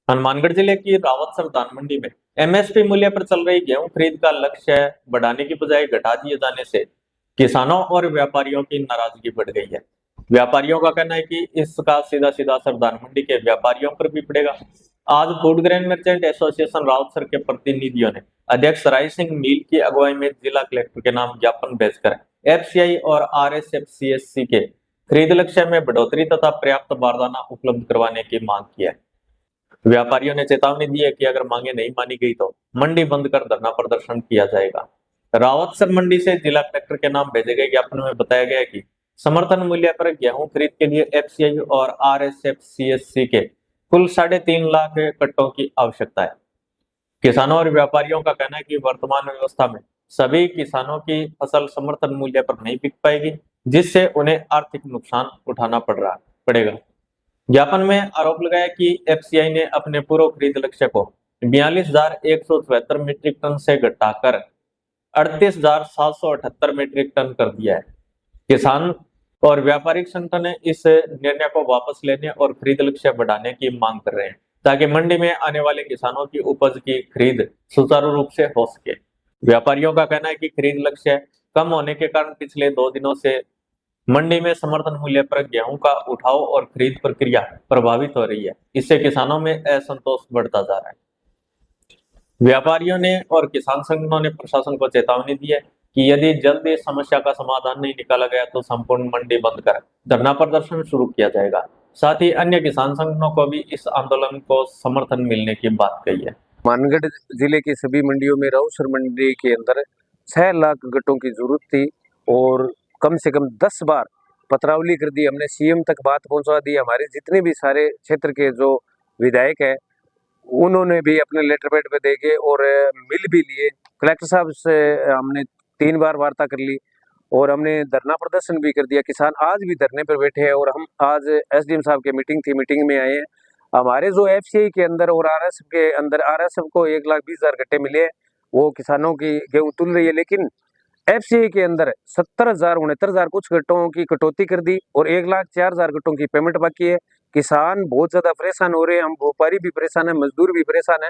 हनुमानगढ़ जिले की रावतसर धान मंडी में एमएसपी मूल्य पर चल रही गेहूं खरीद का लक्ष्य बढ़ाने की बजाय घटा दिए जाने से किसानों और व्यापारियों की नाराजगी बढ़ गई है। व्यापारियों का कहना है कि इसका सीधा सीधा असर धान मंडी के व्यापारियों पर भी पड़ेगा। आज food grain merchant association Rawatsar के प्रतिनिधियों ने अध्यक्ष राय सिंह मील की अगुवाई में जिला कलेक्टर के नाम ज्ञापन भेजकर एफसीआई और आरएसएफसीएससी के खरीद लक्ष्य में बढ़ोतरी तथा पर्याप्त बारदाना उपलब्ध करवाने की मांग की है। व्यापारियों ने चेतावनी दी है कि अगर मांगे नहीं मानी गई तो मंडी बंद कर धरना प्रदर्शन किया जाएगा। रावतसर मंडी से जिला कलेक्टर के नाम भेजे गए ज्ञापन में बताया गया है कि समर्थन मूल्य पर गेहूं खरीद के लिए एफसीआई और आरएसएफसीएससी के कुल 3.5 लाख कट्टों की आवश्यकता है। किसानों और व्यापारियों का कहना है कि वर्तमान व्यवस्था में सभी किसानों की फसल समर्थन मूल्य पर नहीं बिक पाएगी, जिससे उन्हें आर्थिक नुकसान उठाना पड़ेगा। ज्ञापन में आरोप लगाया कि एफसीआई ने अपने पूर्व खरीद लक्ष्य को 42,174 मीट्रिक टन से घटाकर 38,778 मीट्रिक टन कर दिया है। किसान और व्यापारिक संगठन ने इस निर्णय को वापस लेने और खरीद लक्ष्य बढ़ाने की मांग कर रहे हैं, ताकि मंडी में आने वाले किसानों की उपज की खरीद सुचारू रूप से हो सके। व्यापारियों का कहना है कि खरीद लक्ष्य कम होने के कारण पिछले 2 दिनों से मंडी में समर्थन मूल्य पर गेहूं का उठाव और खरीद प्रक्रिया प्रभावित हो रही है। इससे किसानों में असंतोष बढ़ता जा रहा है। व्यापारियों ने और किसान संगठनों ने प्रशासन को चेतावनी दी है कि यदि जल्द इस समस्या का समाधान नहीं निकाला गया तो संपूर्ण मंडी बंद कर धरना प्रदर्शन शुरू किया जाएगा। साथ ही अन्य किसान संगठनों को भी इस आंदोलन को समर्थन मिलने की बात कही है। मानगढ़ जिले की सभी मंडियों में रावतसर मंडी के अंदर 6 लाख गट्टों की जरूरत थी और कम से कम 10 बार पत्रावली कर दी। हमने सीएम तक बात पहुंचा दी। हमारे जितने भी सारे क्षेत्र के जो विधायक है उन्होंने भी अपने लेटर पैड पे देके और मिल भी लिए। कलेक्टर साहब से हमने 3 बार वार्ता कर ली और हमने धरना प्रदर्शन भी कर दिया। किसान आज भी धरने पर बैठे हैं और हम आज एसडीएम साहब की मीटिंग थी, मीटिंग में आए हैं। हमारे जो एफसीआई के अंदर और आरएसएफ के अंदर आरएसएफ को 1,20,000 गट्टे मिले हैं, वो किसानों की गेहूं तुल रही है, लेकिन एफसीआई के अंदर 70,000 69,000 कुछ गट्टों की कटौती कर दी और 1,04,000 गट्टों की पेमेंट बाकी है। किसान बहुत ज्यादा परेशान हो रहे हैं, हम व्यापारी भी परेशान है, मजदूर भी परेशान है।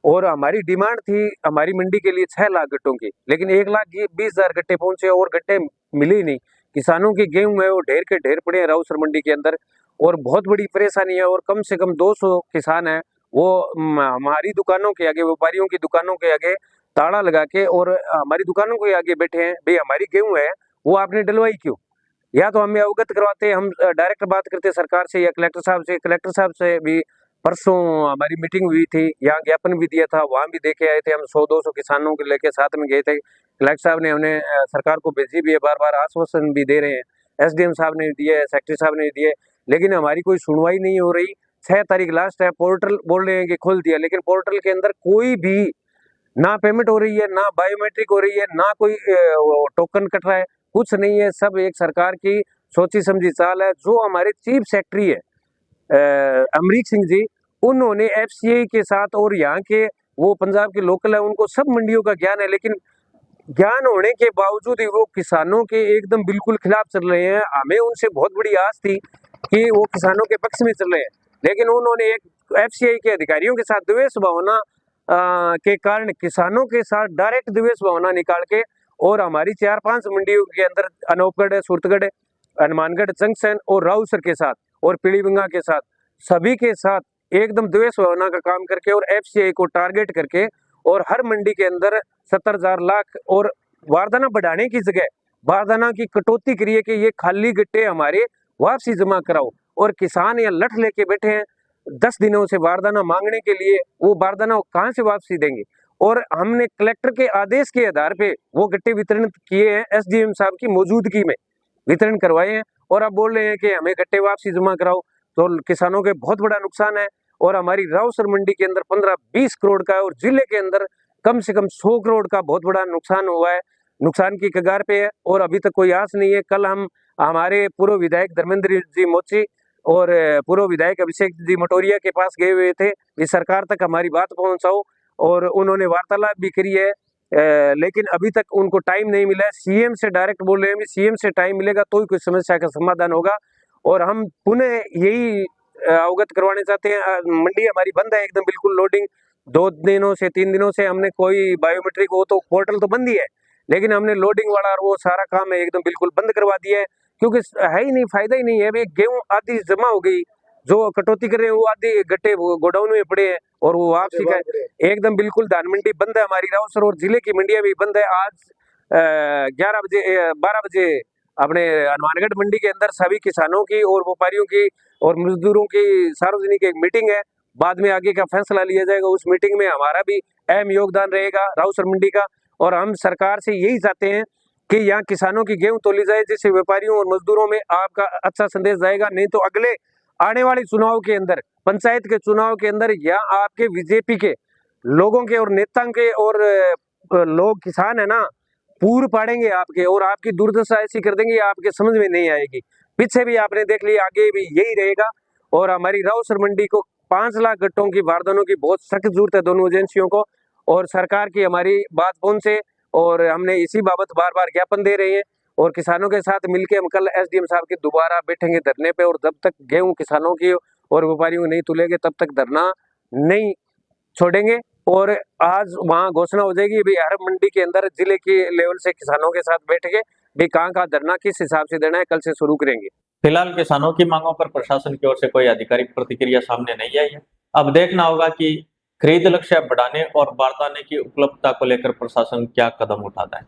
और हमारी डिमांड थी हमारी मंडी के लिए 6 लाख गट्टों की, लेकिन 1,20,000 गट्टे पहुंचे और गट्टे मिले ही नहीं। किसानों के गेहूं है वो ढेर के ढेर पड़े हैं रावतसर मंडी के अंदर और बहुत बड़ी परेशानी है। और कम से कम 200 किसान है वो हमारी दुकानों के आगे, व्यापारियों की दुकानों के आगे ताला लगा के और हमारी दुकानों के आगे बैठे हैं। भाई हमारी गेहूं है वो आपने डलवाई क्यों? या तो हमें अवगत करवाते, हम डायरेक्ट बात करते सरकार से या कलेक्टर साहब से। कलेक्टर साहब से भी परसों हमारी मीटिंग हुई थी, यहाँ ज्ञापन भी दिया था, वहां भी देखे आए थे। हम 100-200 किसानों को लेके साथ में गए थे। कलेक्टर साहब ने उन्हें सरकार को भेजी भी है, बार बार आश्वासन भी दे रहे हैं। एसडीएम साहब ने दिए, सेक्रेटरी साहब ने दिए, लेकिन हमारी कोई सुनवाई नहीं हो रही। 6 तारीख लास्ट है। पोर्टल बोल रहे हैं कि खोल दिया, लेकिन पोर्टल के अंदर कोई भी ना पेमेंट हो रही है, ना बायोमेट्रिक हो रही है, ना कोई टोकन कट रहा है, कुछ नहीं है। सब एक सरकार की सोची समझी चाल है। जो हमारे चीफ सेक्रेटरी है अमरीक सिंह जी, उन्होंने एफसीआई के साथ और यहाँ के वो पंजाब के लोकल है, उनको सब मंडियों का ज्ञान है, लेकिन ज्ञान होने के बावजूद वो किसानों के एकदम बिल्कुल खिलाफ चल रहे हैं। हमें उनसे बहुत बड़ी आस थी कि वो किसानों के पक्ष में चल रहे हैं, लेकिन उन्होंने एक एफसीआई के अधिकारियों के साथ द्वेष भावना के कारण किसानों के साथ डायरेक्ट द्वेष भावना निकाल के और हमारी 4-5 मंडियों के अंदर अनूपगढ़, सूरतगढ़, हनुमानगढ़ जंक्शन और रावतसर के साथ और पीलीभंगा के साथ सभी के साथ एकदम द्वेष भावना का काम करके और एफसीआई को टारगेट करके और हर मंडी के अंदर 70,000 लाख और बारदाना बढ़ाने की जगह बारदाना की कटौती करिए कि ये खाली गट्टे हमारे वापसी जमा कराओ। और किसान यहाँ लठ लेके बैठे हैं 10 दिनों से बारदाना मांगने के लिए, वो बारदाना कहाँ से वापसी देंगे? और हमने कलेक्टर के आदेश के आधार पे वो गट्टे वितरण किए हैं, एसडीएम साहब की मौजूदगी में वितरण करवाए हैं और अब बोल रहे हैं कि हमें गट्टे वापसी जमा कराओ। तो किसानों के बहुत बड़ा नुकसान है और हमारी रावतसर मंडी के अंदर 15-20 करोड़ का और जिले के अंदर कम से कम 100 करोड़ का बहुत बड़ा नुकसान हुआ है, नुकसान की कगार पे है और अभी तक कोई आस नहीं है। कल हम हमारे पूर्व विधायक धर्मेंद्र जी मोची और पूर्व विधायक अभिषेक जी मटोरिया के पास गए हुए थे कि सरकार तक हमारी बात पहुंचाओ, और उन्होंने वार्तालाप भी करी है, लेकिन अभी तक उनको टाइम नहीं मिला है। सीएम से डायरेक्ट बोल रहे हैं, सीएम से टाइम मिलेगा तो ही कोई समस्या का समाधान होगा। और हम पुनः यही अवगत करवाने चाहते हैं। मंडी हमारी बंद है एकदम बिल्कुल, लोडिंग 2 दिनों से 3 दिनों से हमने कोई बायोमेट्रिक, वो तो पोर्टल तो बंद ही है, लेकिन हमने लोडिंग वाला और वो सारा काम है एकदम बिल्कुल बंद करवा दिया है, क्योंकि है ही नहीं, फायदा ही नहीं है। अभी गेहूं आधी जमा हो गई, जो कटौती कर रहे हैं वो आधी गट्टे गोडाउन में पड़े हैं और वो वापसी का एकदम बिल्कुल धान मंडी बंद है हमारी। राउसर और जिले की मंडियां भी बंद है। आज 12 बजे अपने हनुमानगढ़ मंडी के अंदर सभी किसानों की और व्यापारियों की और मजदूरों की सार्वजनिक एक मीटिंग है, बाद में आगे का फैसला लिया जाएगा। उस मीटिंग में हमारा भी अहम योगदान रहेगा राउसर मंडी का, और हम सरकार से यही चाहते हैं कि यहाँ किसानों की गेहूं तोली जाए, जिससे व्यापारियों और मजदूरों में आपका अच्छा संदेश जाएगा। नहीं तो अगले आने वाले चुनाव के अंदर, पंचायत के चुनाव के अंदर, या आपके बीजेपी के लोगों के और नेताओं के और लोग किसान है ना, पूर पाड़ेंगे आपके, और आपकी दुर्दशा ऐसी कर देंगे आपके समझ में नहीं आएगी। पीछे भी आपने देख लिया, आगे भी यही रहेगा। और हमारी राउसर मंडी को 5 लाख गट्टों की बारदानों की बहुत सख्त जरूरत है दोनों एजेंसियों को, और सरकार की हमारी बात पहुंचे, और हमने इसी बाबत बार बार ज्ञापन दे रहे हैं। और किसानों के साथ मिलकर हम कल एसडीएम साहब के दोबारा बैठेंगे धरने पे, और जब तक गेहूं किसानों की और व्यापारियों को नहीं तुलेंगे तब तक धरना नहीं छोड़ेंगे। और आज वहां घोषणा हो जाएगी भी हर मंडी के अंदर जिले के लेवल से किसानों के साथ बैठ के भी कहाँ का धरना किस हिसाब से देना है, कल से शुरू करेंगे। फिलहाल किसानों की मांगों पर प्रशासन की ओर से कोई आधिकारिक प्रतिक्रिया सामने नहीं आई है। अब देखना होगा कि खरीद लक्ष्य बढ़ाने और बारदाने की उपलब्धता को लेकर प्रशासन क्या कदम उठाता है।